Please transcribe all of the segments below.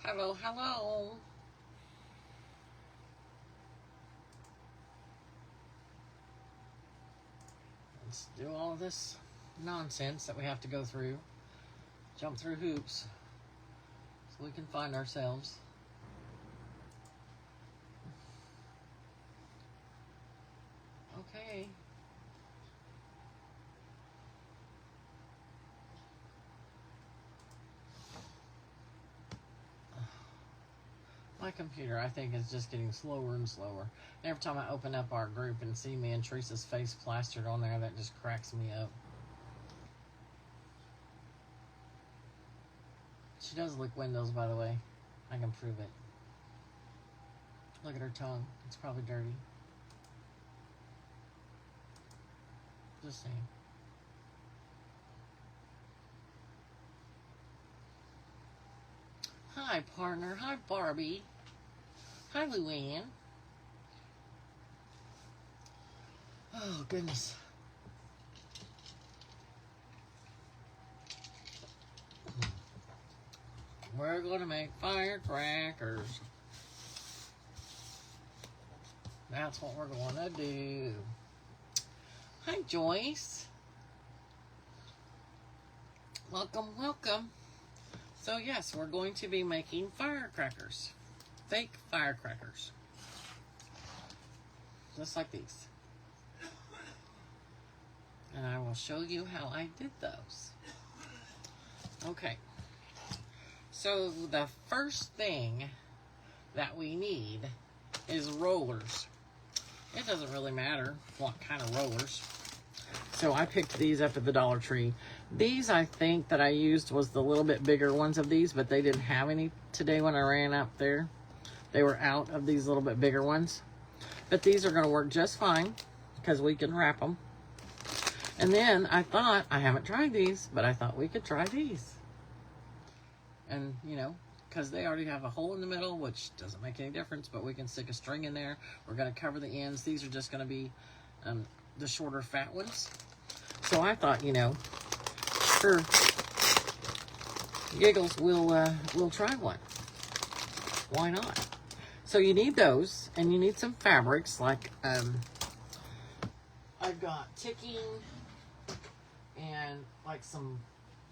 Hello, hello. Let's do all this nonsense that we have to go through. Jump through hoops so we can find ourselves. Okay. My computer, I think, is just getting slower and slower. Every time I open up our group and see me and Teresa's face plastered on there, that just cracks me up. She does lick windows, by the way. I can prove it. Look at her tongue. It's probably dirty. Just saying. Hi, partner. Hi, Barbie. Hi, Luann. Oh, goodness. We're going to make firecrackers. That's what we're going to do. Hi, Joyce. Welcome, welcome. So, yes, we're going to be making firecrackers. Fake firecrackers. Just like these. And I will show you how I did those. Okay. So, the first thing that we need is rollers. It doesn't really matter what kind of rollers. So I picked these up at the Dollar Tree. These, I think, that I used was the little bit bigger ones of these, but they didn't have any today when I ran up there. They were out of these little bit bigger ones. But these are going to work just fine because we can wrap them. And then I thought, I haven't tried these, but I thought we could try these. And, you know, because they already have a hole in the middle, which doesn't make any difference, but we can stick a string in there. We're going to cover the ends. These are just going to be the shorter, fat ones. So I thought, you know, for giggles, we'll try one. Why not? So you need those, and you need some fabrics, like I've got ticking and like some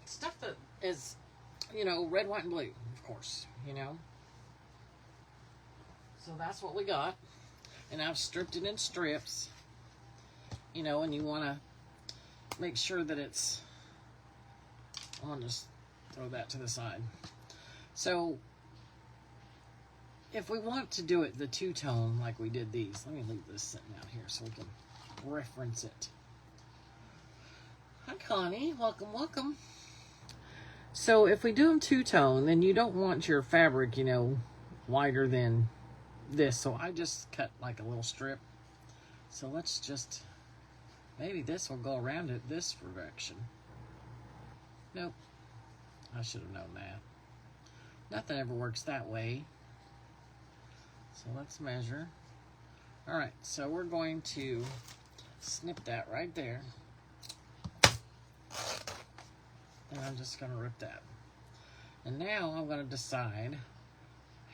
stuff that is, you know, red, white, and blue, of course, you know. So that's what we got. And I've stripped it in strips, you know, and you want to make sure that it's, I'm going to just throw that to the side. So if we want to do it the two-tone like we did these, let me leave this sitting out here so we can reference it. Hi, Connie. Welcome, welcome. So if we do them two-tone, then you don't want your fabric, you know, wider than this. So I just cut like a little strip. So let's just, maybe this will go around it this direction. Nope. I should have known that. Nothing ever works that way. So let's measure. All right, so we're going to snip that right there. And I'm just going to rip that. And now I'm going to decide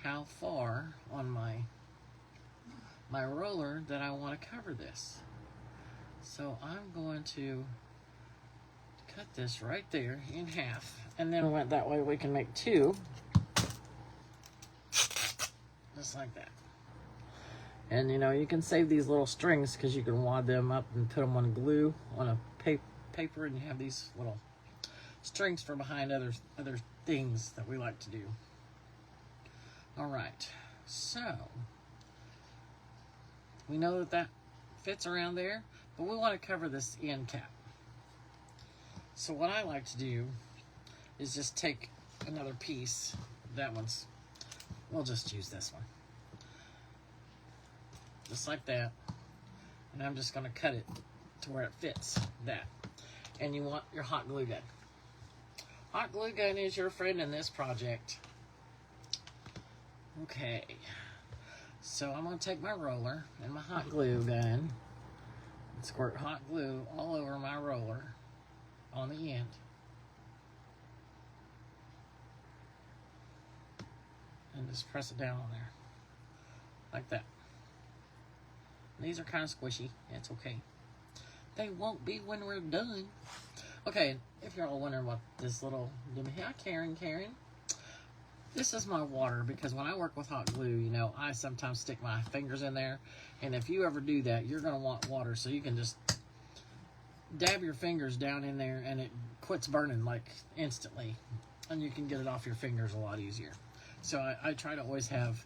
how far on my roller that I want to cover this. So I'm going to cut this right there in half. And then we went that way, we can make two. Just like that. And you know, you can save these little strings because you can wad them up and put them on glue on a paper, and you have these little strings for behind other things that we like to do. All right, so we know that fits around there, but we want to cover this end cap. So what I like to do is just take another piece. That one's, we'll just use this one. Just like that. And I'm just going to cut it to where it fits that. And you want your hot glue gun. Hot glue gun is your friend in this project. Okay. So I'm going to take my roller and my hot glue gun and squirt hot glue all over my roller on the end. And just press it down on there. Like that. These are kind of squishy. It's okay. They won't be when we're done. Okay, if you're all wondering what this little... Hi, Karen. This is my water, because when I work with hot glue, you know, I sometimes stick my fingers in there. And if you ever do that, you're going to want water. So you can just dab your fingers down in there, and it quits burning, like, instantly. And you can get it off your fingers a lot easier. So I try to always have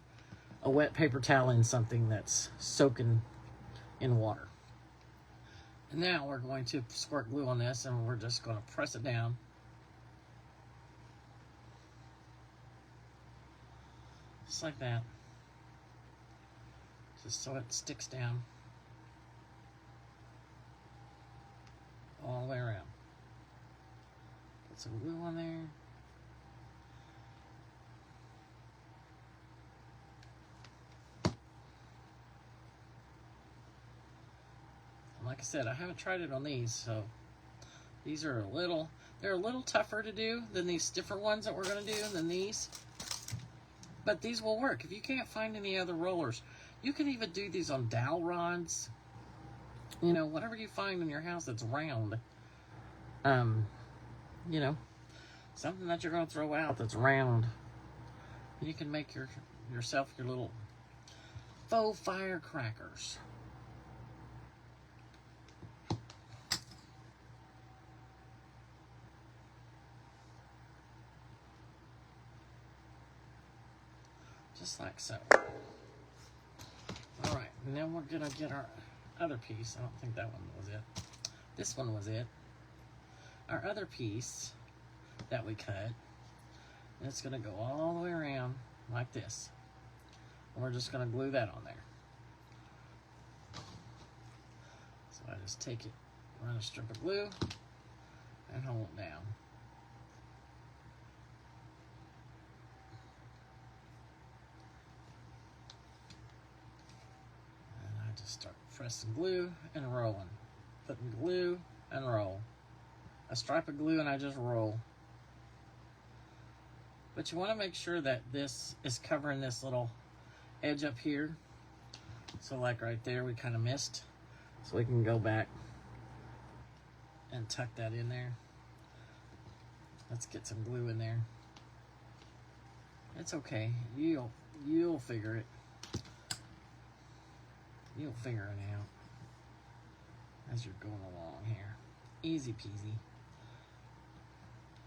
a wet paper towel in something that's soaking in water. And now we're going to squirt glue on this, and we're just going to press it down. Just like that. Just so it sticks down all the way around. Put some glue on there. And like I said, I haven't tried it on these, so these are they're a little tougher to do than these stiffer ones that we're going to do than these. But these will work. If you can't find any other rollers, you can even do these on dowel rods. You know, whatever you find in your house that's round. You know, something that you're going to throw out that's round. You can make yourself your little faux firecrackers. Just like so. Alright, and then we're going to get our other piece. I don't think that one was it. This one was it. Our other piece that we cut. And it's going to go all the way around like this. And we're just going to glue that on there. So I just take it, run a strip of glue, and hold it down. Start pressing glue and rolling. Putting glue and roll. A stripe of glue and I just roll. But you want to make sure that this is covering this little edge up here. So like right there we kind of missed. So we can go back and tuck that in there. Let's get some glue in there. It's okay. You'll figure it. You'll figure it out as you're going along here. Easy peasy.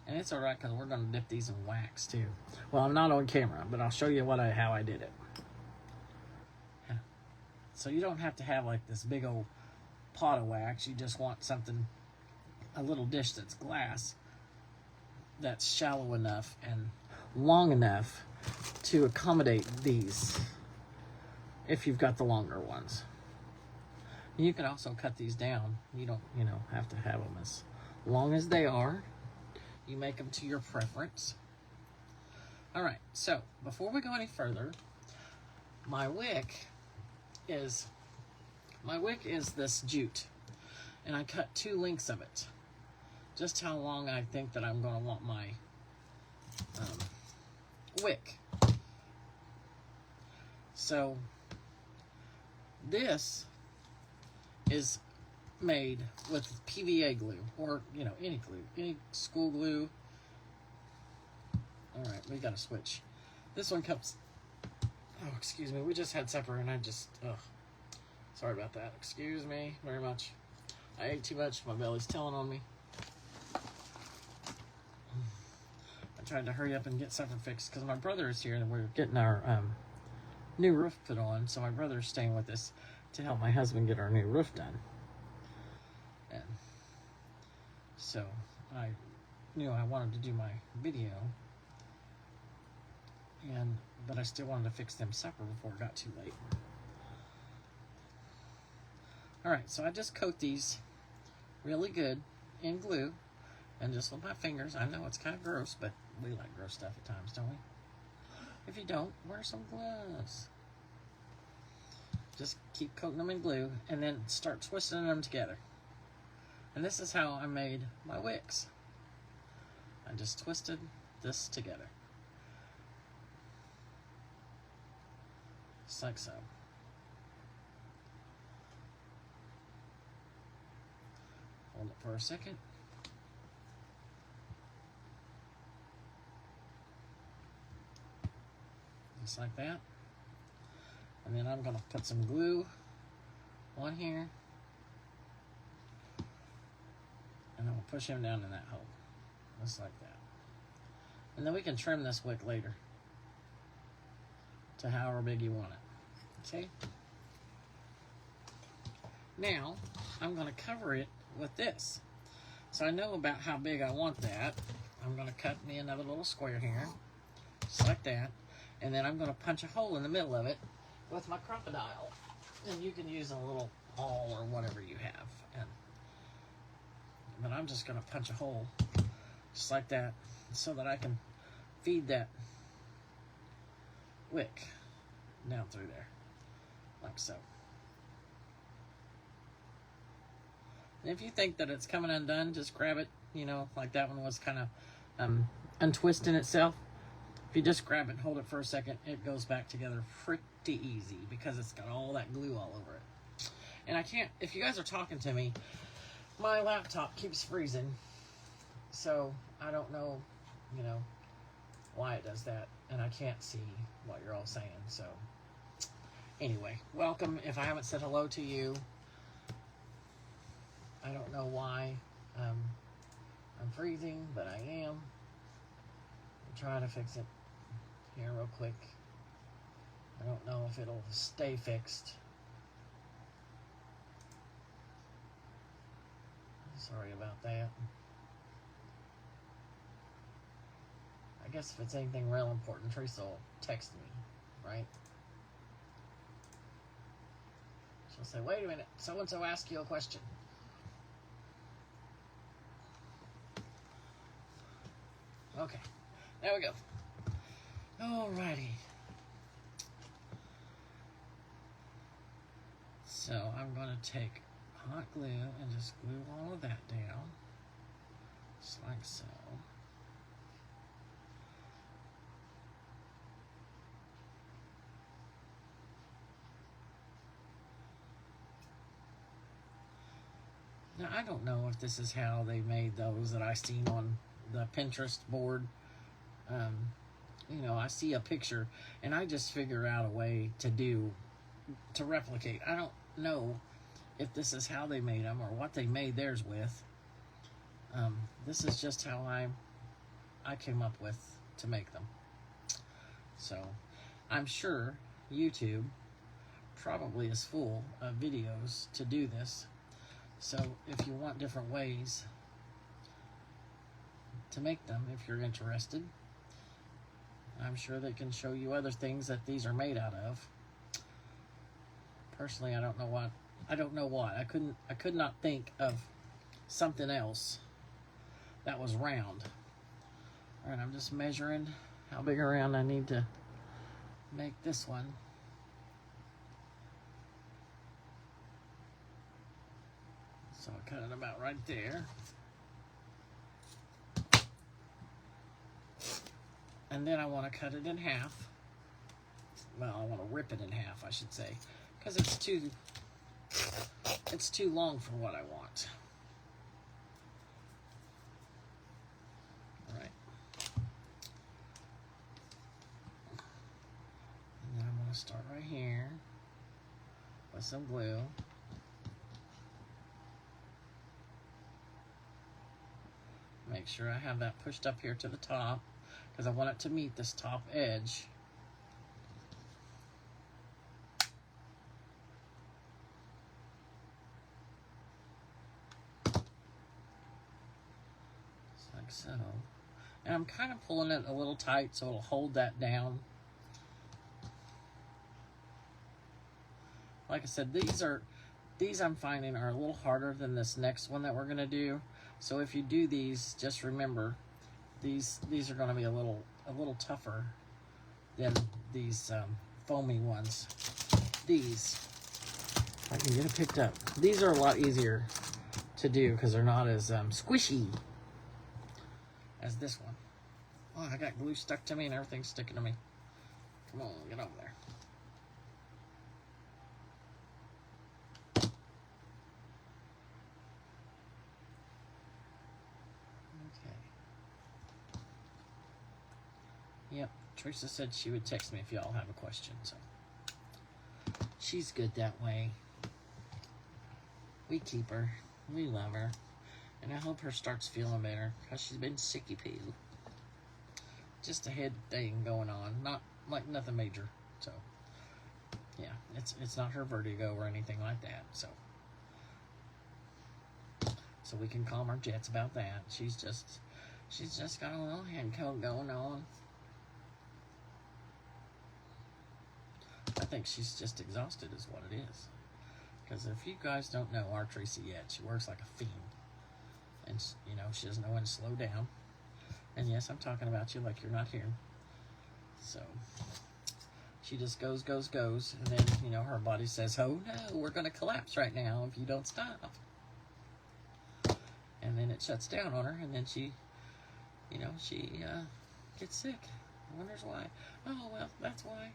And it's alright because we're going to dip these in wax too. Well, I'm not on camera, but I'll show you how I did it. So you don't have to have like this big old pot of wax. You just want something, a little dish that's glass, that's shallow enough and long enough to accommodate these. If you've got the longer ones. You can also cut these down. You don't, have to have them as long as they are. You make them to your preference. Alright, so before we go any further, my wick is this jute. And I cut 2 lengths of it. Just how long I think that I'm going to want my wick. So this is made with PVA glue, or any glue, any school glue. All right, we got to switch. This one comes. Oh, excuse me. We just had supper, and sorry about that. Excuse me very much. I ate too much. My belly's telling on me. I tried to hurry up and get supper fixed because my brother is here, and we're getting our new roof put on, so my brother's staying with us to help my husband get our new roof done. And so I knew I wanted to do my video, but I still wanted to fix them supper before it got too late. Alright, so I just coat these really good in glue, and just with my fingers. I know it's kind of gross, but we like gross stuff at times, don't we? If you don't, wear some gloves. Just keep coating them in glue and then start twisting them together. And this is how I made my wicks. I just twisted this together. Just like so. Hold it for a second. Just like that. And then I'm going to put some glue on here. And I'm going to push him down in that hole. Just like that. And then we can trim this wick later to however big you want it. Okay? Now, I'm going to cover it with this. So I know about how big I want that. I'm going to cut me another little square here. Just like that. And then I'm going to punch a hole in the middle of it with my crocodile. And you can use a little awl or whatever you have. But I'm just going to punch a hole just like that so that I can feed that wick down through there, like so. And if you think that it's coming undone, just grab it, you know, like that one was kind of untwisting itself. If you just grab it and hold it for a second, it goes back together pretty easy because it's got all that glue all over it. And I can't, if you guys are talking to me, my laptop keeps freezing, so I don't know, you know, why it does that, and I can't see what you're all saying. So anyway, welcome. If I haven't said hello to you, I don't know why I'm freezing, but I am. I'm trying to fix it here real quick. I don't know if it'll stay fixed. Sorry about that. I guess if it's anything real important, Teresa will text me, right? She'll say, wait a minute, so-and-so asked you a question. Okay, there we go. Alrighty. So I'm going to take hot glue and just glue all of that down, just like so. Now, I don't know if this is how they made those that I seen on the Pinterest board. You know, I see a picture and I just figure out a way to replicate. I don't know if this is how they made them or what they made theirs with. This is just how I came up with to make them. So I'm sure YouTube probably is full of videos to do this. So if you want different ways to make them, if you're interested, I'm sure they can show you other things that these are made out of. Personally, I don't know what. I could not think of something else that was round. All right, I'm just measuring how big around I need to make this one. So I cut it about right there. And then I want to cut it in half. Well, I want to rip it in half, I should say, because it's too long for what I want. All right. And then I'm going to start right here with some glue. Make sure I have that pushed up here to the top, because I want it to meet this top edge. Just like so. And I'm kind of pulling it a little tight so it'll hold that down. Like I said, these I'm finding are a little harder than this next one that we're going to do. So if you do these, just remember, these are going to be a little tougher than these foamy ones. These, if I can get it picked up, these are a lot easier to do because they're not as squishy as this one. Oh, I got glue stuck to me and everything's sticking to me. Come on, get over there. Yep, Teresa said she would text me if y'all have a question, so. She's good that way. We keep her. We love her. And I hope her starts feeling better, because she's been sicky poo. Just a head thing going on. Not, like, nothing major, so. Yeah, it's not her vertigo or anything like that, so. So we can calm our jets about that. She's just got a little head cold going on. I think she's just exhausted is what it is. Because if you guys don't know our Tracy yet, she works like a fiend. And, you know, she doesn't know when to slow down. And yes, I'm talking about you like you're not here. So, she just goes. And then, you know, her body says, oh no, we're going to collapse right now if you don't stop. And then it shuts down on her. And then she, you know, she gets sick. Wonders why. Oh, well, that's why.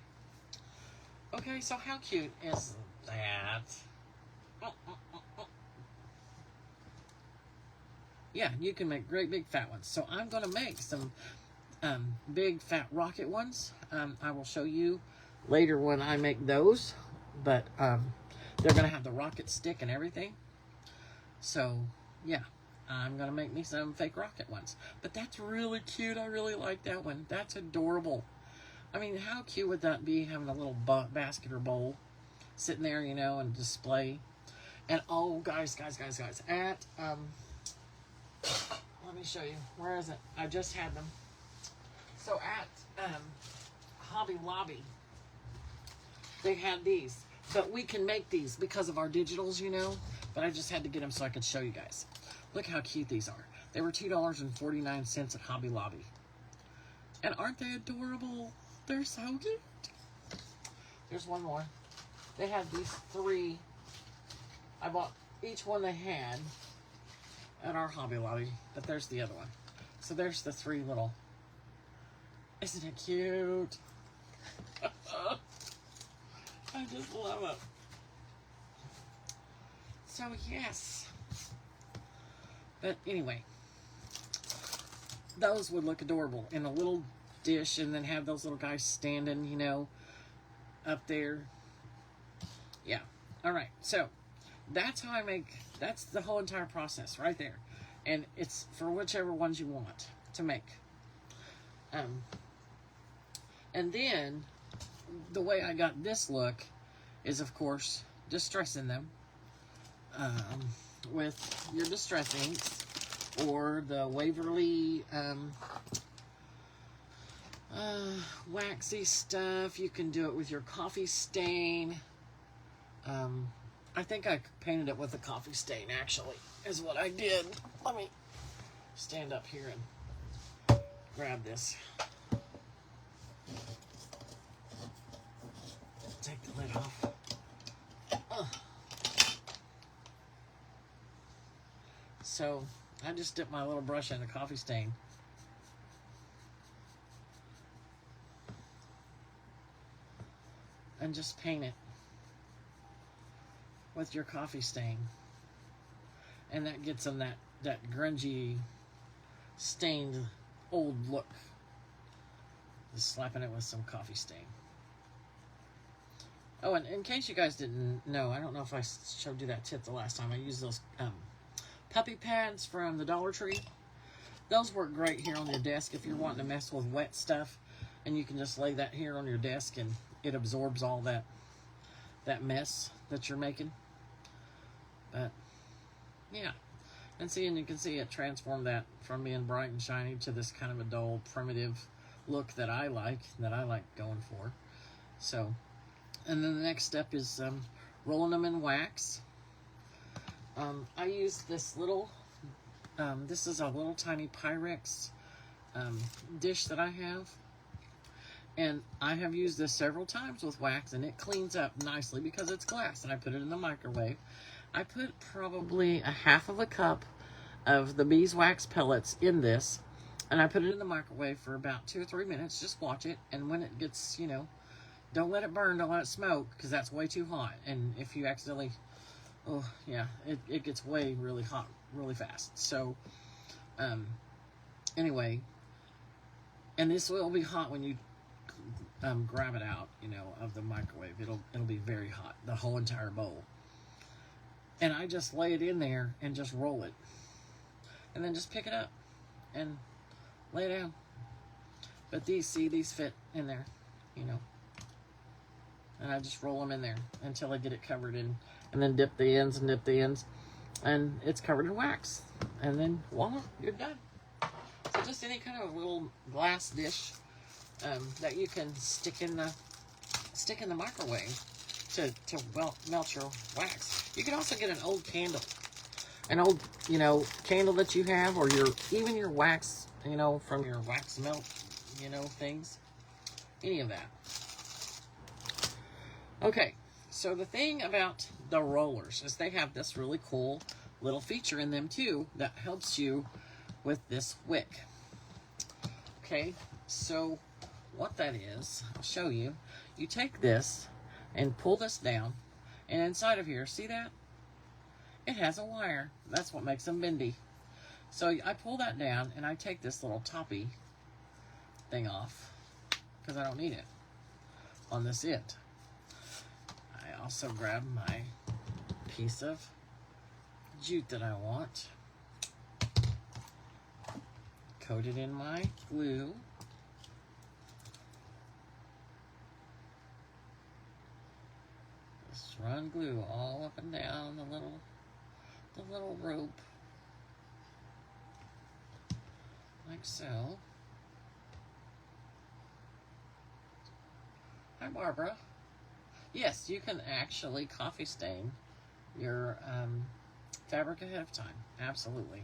Okay, so how cute is that? Yeah, you can make great big fat ones. So I'm going to make some big fat rocket ones. I will show you later when I make those. But they're going to have the rocket stick and everything. So, yeah. I'm going to make me some fake rocket ones. But that's really cute. I really like that one. That's adorable. I mean, how cute would that be, having a little basket or bowl sitting there, you know, and display. And, oh, guys, at, let me show you. Where is it? I just had them. So, at Hobby Lobby, they had these. But we can make these because of our digitals, you know. But I just had to get them so I could show you guys. Look how cute these are. They were $2.49 at Hobby Lobby. And aren't they adorable? They're so cute. There's one more. They had these 3. I bought each one they had at our Hobby Lobby. But there's the other one. So there's the 3 little. Isn't it cute? I just love it. So yes. But anyway, those would look adorable in a little dish, and then have those little guys standing, you know, up there. Yeah. All right. So that's how I make, that's the whole entire process right there. And it's for whichever ones you want to make. And then the way I got this look is, of course, distressing them with your distress inks or the Waverly waxy stuff. You can do it with your coffee stain. I think I painted it with a coffee stain, actually, is what I did. Let me stand up here and grab this. Take the lid off. So, I just dipped my little brush in the coffee stain. And just paint it with your coffee stain. And that gets them that grungy, stained, old look. Just slapping it with some coffee stain. Oh, and in case you guys didn't know, I don't know if I showed you that tip the last time. I used those puppy pads from the Dollar Tree. Those work great here on your desk if you're wanting to mess with wet stuff. And you can just lay that here on your desk and it absorbs all that mess that you're making. But, yeah. And you can see it transform that from being bright and shiny to this kind of a dull, primitive look that I like going for. So, and then the next step is rolling them in wax. I use this little, this is a little tiny Pyrex dish that I have. And I have used this several times with wax, and it cleans up nicely because it's glass. And I put it in the microwave. I put probably a half of a cup of the beeswax pellets in this. And I put it in the microwave for about 2 or 3 minutes. Just watch it. And when it gets, you know, don't let it burn, don't let it smoke, because that's way too hot. And if you accidentally, oh, yeah, it gets really hot really fast. So, anyway, And this will be hot when you grab it out, you know, of the microwave. It'll be very hot, the whole entire bowl. And I just lay it in there and just roll it. And then just pick it up and lay it down. But these fit in there, you know. And I just roll them in there until I get it covered in, and then dip the ends and dip the ends. And it's covered in wax. And then voila, you're done. So just any kind of little glass dish that you can stick in the microwave to melt your wax. You can also get an old candle, an old, you know, candle that you have, or even your wax, you know, from your wax melt, you know, things, any of that. Okay, so the thing about the rollers is they have this really cool little feature in them too that helps you with this wick. Okay, so what that is, I'll show you. You take this and pull this down, and inside of here, see that? It has a wire. That's what makes them bendy. So I pull that down, and I take this little toppy thing off, because I don't need it on this end. I also grab my piece of jute that I want, coat it in my glue, just run glue all up and down the little rope, like so. Hi, Barbara. Yes, you can actually coffee stain your fabric ahead of time. Absolutely.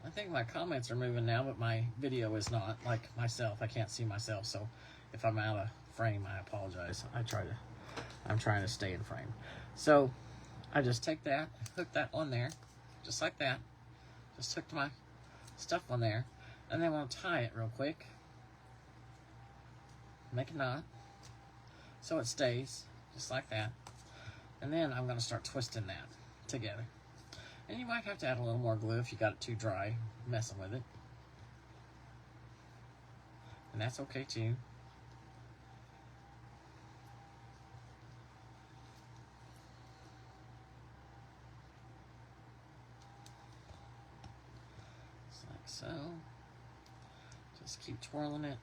I think my comments are moving now, but my video is not. Like myself, I can't see myself, so if I'm out of frame, I apologize. I'm trying to stay in frame. So I just take that, hook that on there, just like that. Just hooked my stuff on there, and then I'm going to tie it real quick. Make a knot so it stays just like that, and then I'm going to start twisting that together. And you might have to add a little more glue if you got it too dry messing with it, and that's okay too. Just like so. Just keep twirling it,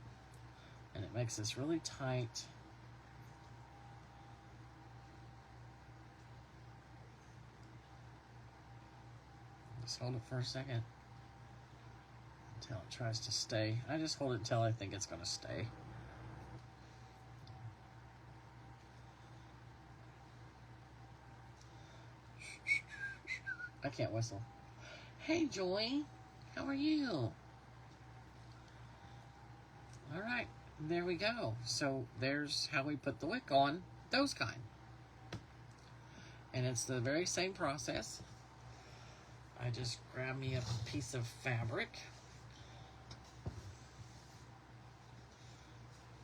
and it makes this really tight. Just hold it for a second until it tries to stay. I just hold it until I think it's going to stay. I can't whistle. Hey, Joy. How are you? All right, there we go. So there's how we put the wick on, those kind. And it's the very same process. I just grab me a piece of fabric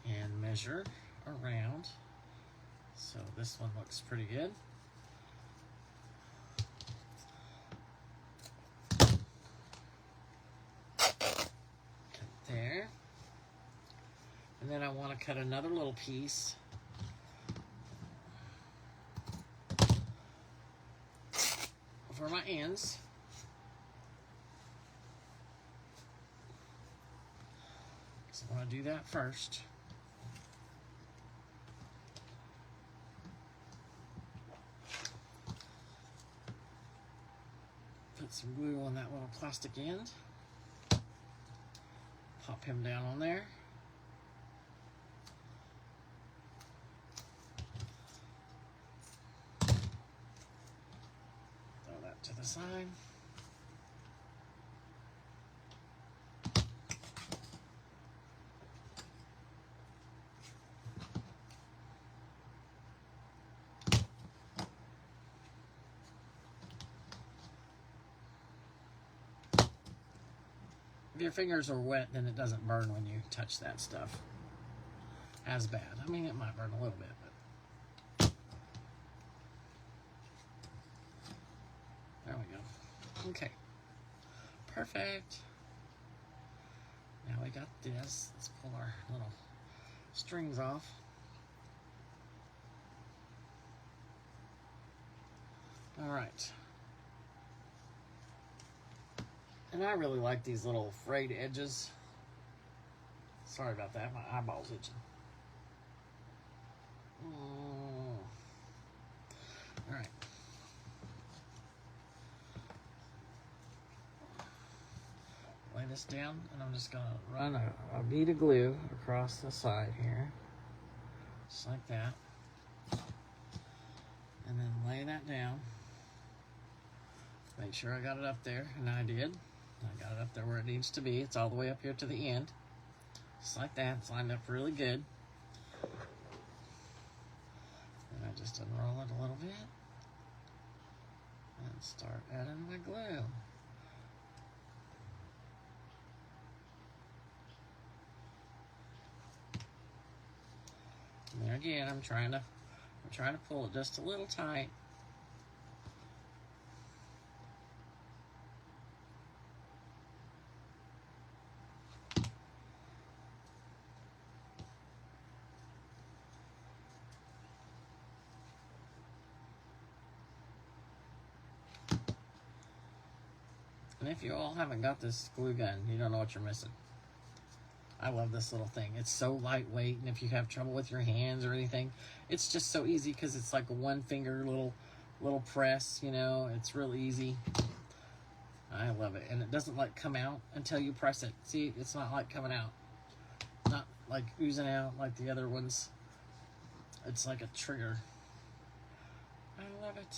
and measure around. So this one looks pretty good. Cut there. And then I want to cut another little piece for my ends. So I want to do that first. Put some glue on that little plastic end. Pop him down on there. Throw that to the side. If your fingers are wet, then it doesn't burn when you touch that stuff as bad. I mean, it might burn a little bit, but there we go. Okay, Perfect. Now we got this. Let's pull our little strings off. All right. And I really like these little frayed edges. Sorry about that, my eyeball's itching. All right. Lay this down, and I'm just gonna run a bead of glue across the side here. Just like that. And then lay that down. Make sure I got it up there, and I did. I got it up there where it needs to be. It's all the way up here to the end. Just like that. It's lined up really good. And I just unroll it a little bit. And start adding my glue. And there again, I'm trying to pull it just a little tight. And if you all haven't got this glue gun, you don't know what you're missing. I love this little thing. It's so lightweight, and if you have trouble with your hands or anything, it's just so easy because it's like a one finger little press, you know. It's real easy. I love it. And it doesn't like come out until you press it. See, it's not like coming out. Not like oozing out like the other ones. It's like a trigger. I love it.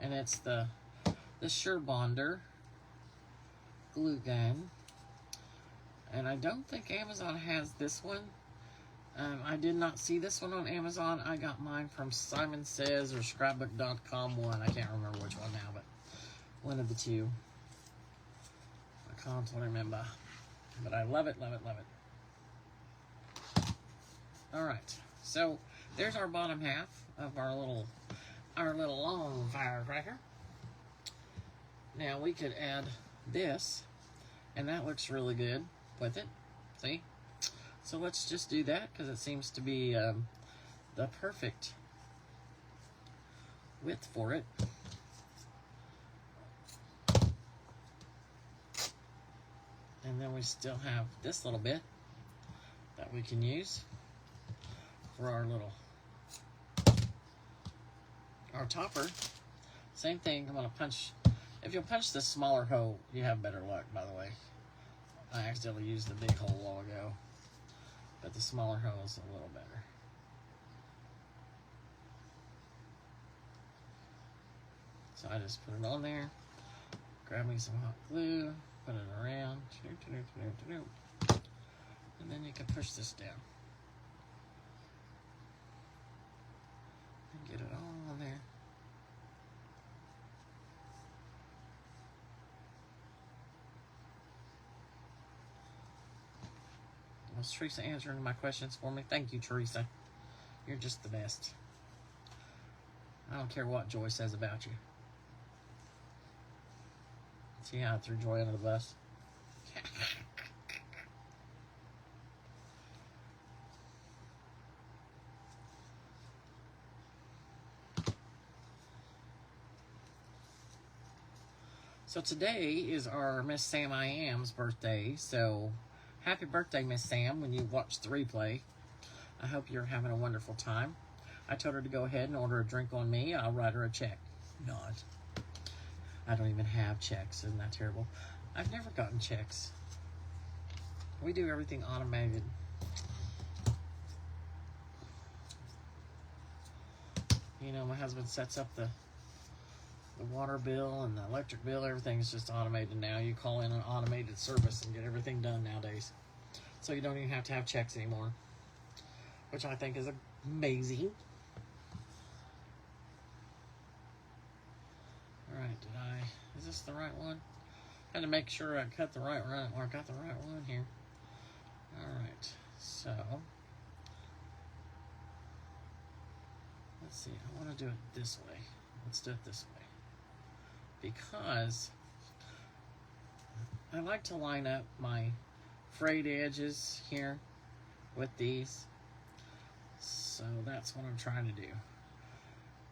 And it's the Sure Bonder glue gun. And I don't think Amazon has this one. I did not see this one on Amazon. I got mine from Simon Says or Scrapbook.com one. I can't remember which one now, but one of the two. I can't remember. But I love it, love it, love it. Alright, so there's our bottom half of our little long firecracker. Now we could add this, and that looks really good with it. See? So let's just do that because it seems to be the perfect width for it. And then we still have this little bit that we can use for our topper. Same thing. I'm gonna punch. If you'll punch the smaller hole, you have better luck, by the way. I accidentally used the big hole a while ago, but the smaller hole is a little better. So I just put it on there, grab me some hot glue, put it around, and then you can push this down and get it all on there. Was Teresa answering my questions for me? Thank you, Teresa. You're just the best. I don't care what Joy says about you. See how I threw Joy under the bus? So today is our Miss Sam I Am's birthday, so happy birthday, Miss Sam, when you watch the replay. I hope you're having a wonderful time. I told her to go ahead and order a drink on me. I'll write her a check. Not. I don't even have checks. Isn't that terrible? I've never gotten checks. We do everything automated. You know, my husband sets up the water bill and the electric bill. Everything's just automated now. You call in an automated service and get everything done nowadays. So you don't even have to have checks anymore, which I think is amazing. Alright, is this the right one? Had to make sure I cut the right one, or got the right one here. Alright, so let's see, I want to do it this way. Let's do it this way. Because I like to line up my frayed edges here with these. So that's what I'm trying to do.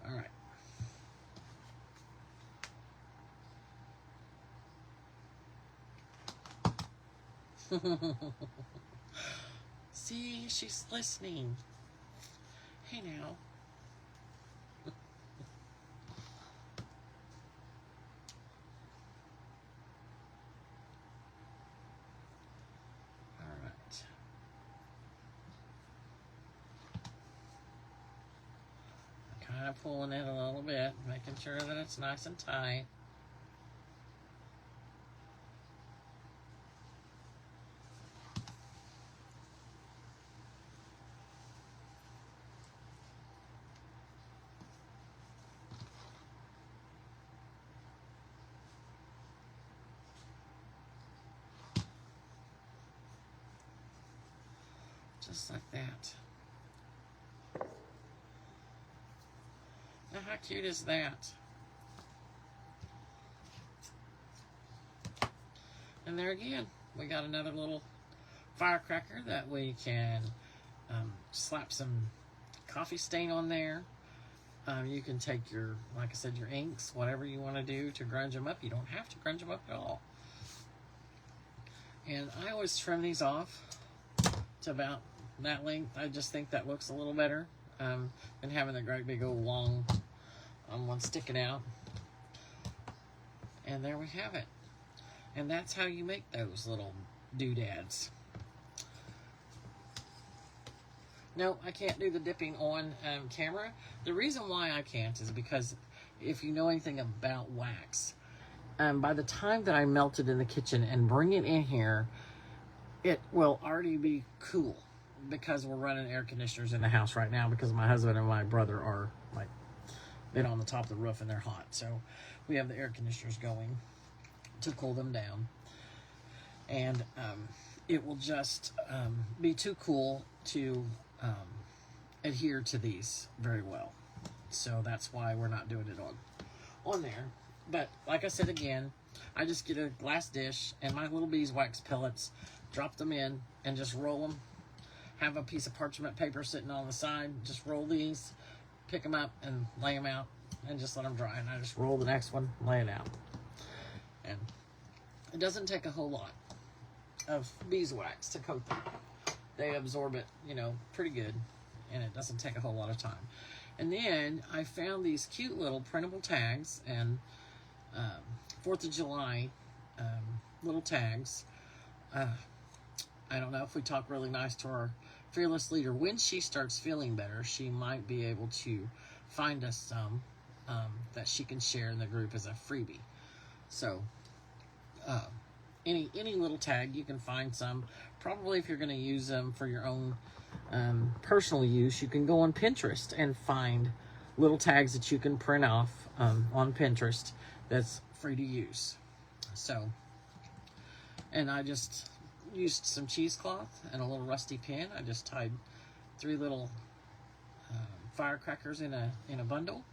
All right. See, she's listening. Hey now. All right. I'm kind of pulling it a little bit, making sure that it's nice and tight. Just like that. Now, how cute is that? And there again, we got another little firecracker that we can slap some coffee stain on there. You can take your, like I said, your inks, whatever you want to do to grunge them up. You don't have to grunge them up at all. And I always trim these off to about that length. I just think that looks a little better than having the great big old long one sticking out. And there we have it. And that's how you make those little doodads. No, I can't do the dipping on camera. The reason why I can't is because if you know anything about wax, by the time that I melt it in the kitchen and bring it in here, it will already be cool, because we're running air conditioners in the house right now because my husband and my brother are like been on the top of the roof and they're hot. So we have the air conditioners going to cool them down. And it will just be too cool to adhere to these very well. So that's why we're not doing it on there. But like I said again, I just get a glass dish and my little beeswax pellets, drop them in and just roll them. Have a piece of parchment paper sitting on the side, just roll these, pick them up and lay them out and just let them dry. And I just roll the next one, lay it out. And it doesn't take a whole lot of beeswax to coat them. They absorb it, you know, pretty good, and it doesn't take a whole lot of time. And then I found these cute little printable tags and 4th of July little tags. I don't know if we talk really nice to our fearless leader. When she starts feeling better, she might be able to find us some that she can share in the group as a freebie. So any little tag, you can find some. Probably if you're going to use them for your own personal use, you can go on Pinterest and find little tags that you can print off on Pinterest that's free to use. So, and I just used some cheesecloth and a little rusty pin. I just tied 3 little firecrackers in a bundle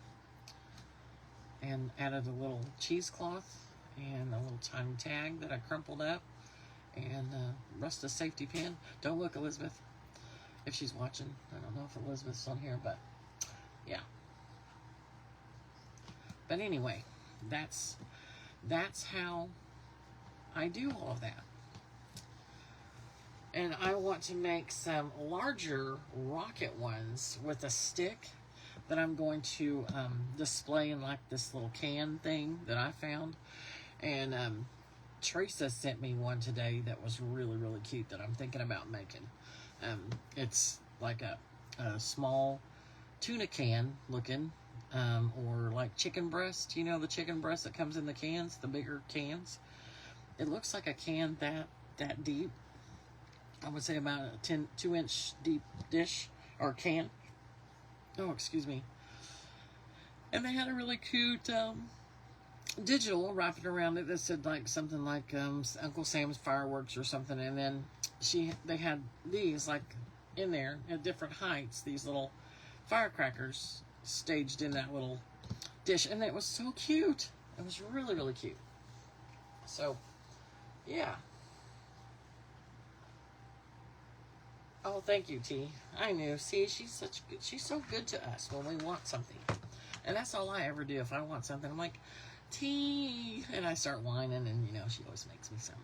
and added a little cheesecloth and a little tiny tag that I crumpled up and rusted a safety pin. Don't look, Elizabeth, if she's watching. I don't know if Elizabeth's on here, but yeah. But anyway, that's how I do all of that. And I want to make some larger rocket ones with a stick that I'm going to display in like this little can thing that I found. And Teresa sent me one today that was really, really cute that I'm thinking about making. It's like a small tuna can looking, or like chicken breast. You know, the chicken breast that comes in the cans, the bigger cans. It looks like a can that deep. I would say about a 2-inch deep dish or can. Oh, excuse me. And they had a really cute digital wrapped around it that said like something like Uncle Sam's Fireworks or something. And then they had these like in there at different heights, these little firecrackers staged in that little dish, and it was so cute. It was really, really cute. So, yeah. Oh, thank you, T. I knew. See, she's so good to us when we want something. And that's all I ever do. If I want something, I'm like, T, and I start whining, and, you know, she always makes me some.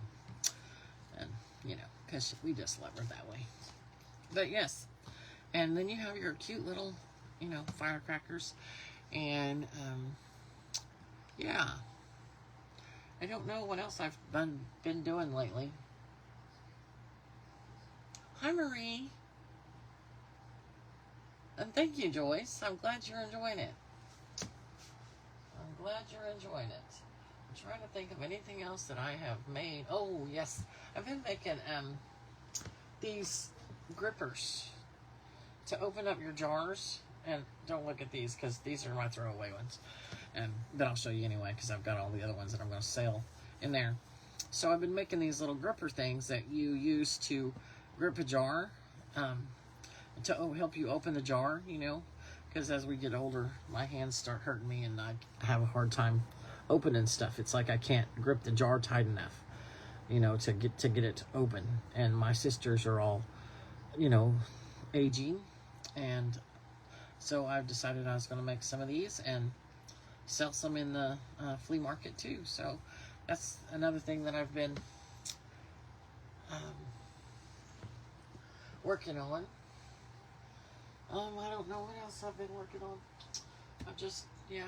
And, you know, because we just love her that way. But, yes. And then you have your cute little, you know, firecrackers. And, yeah. I don't know what else I've been doing lately. Hi, Marie. And thank you, Joyce. I'm glad you're enjoying it. I'm glad you're enjoying it. I'm trying to think of anything else that I have made. Oh, yes. I've been making these grippers to open up your jars. And don't look at these because these are my throwaway ones. But I'll show you anyway because I've got all the other ones that I'm going to sell in there. So I've been making these little gripper things that you use to grip a jar to help you open the jar, you know, because as we get older, my hands start hurting me and I have a hard time opening stuff. It's like I can't grip the jar tight enough, you know, to get it open. And my sisters are all, you know, aging, and so I've decided I was going to make some of these and sell some in the flea market too. So that's another thing that I've been working on. I don't know what else I've been working on. I've just, yeah,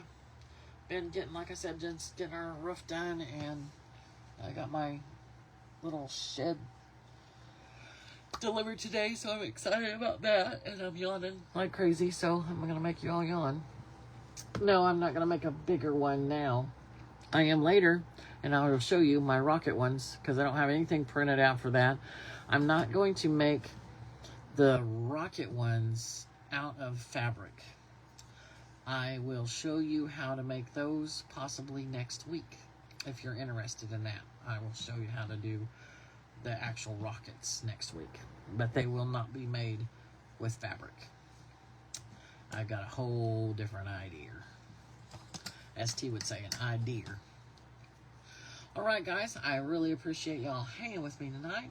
been getting, like I said, just getting our roof done, and I got my little shed delivered today, so I'm excited about that, and I'm yawning like crazy, so I'm gonna make you all yawn. No, I'm not gonna make a bigger one now. I am later, and I'll show you my rocket ones, because I don't have anything printed out for that. I'm not going to make the rocket ones out of fabric. I will show you how to make those possibly next week, if you're interested in that. I will show you how to do the actual rockets next week, but they will not be made with fabric. I've got a whole different idea. As T would say, an idea. Alright guys, I really appreciate y'all hanging with me tonight.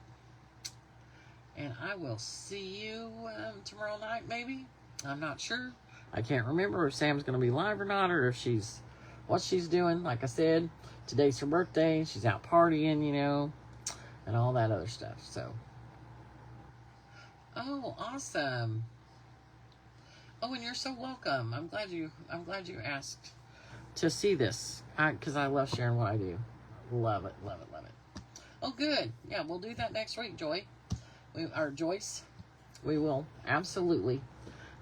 And I will see you tomorrow night, maybe. I'm not sure. I can't remember if Sam's going to be live or not, or if what she's doing. Like I said, today's her birthday. She's out partying, you know, and all that other stuff. So, oh, awesome. Oh, and you're so welcome. I'm glad you asked to see this, because I love sharing what I do. Love it, love it, love it. Oh, good. Yeah, we'll do that next week, Joyce. We will absolutely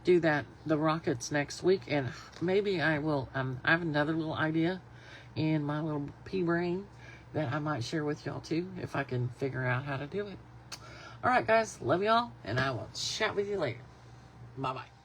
do the rockets next week, and maybe I will. I have another little idea in my little pea brain that I might share with y'all too, if I can figure out how to do it. All right, guys, love y'all, and I will chat with you later. Bye bye.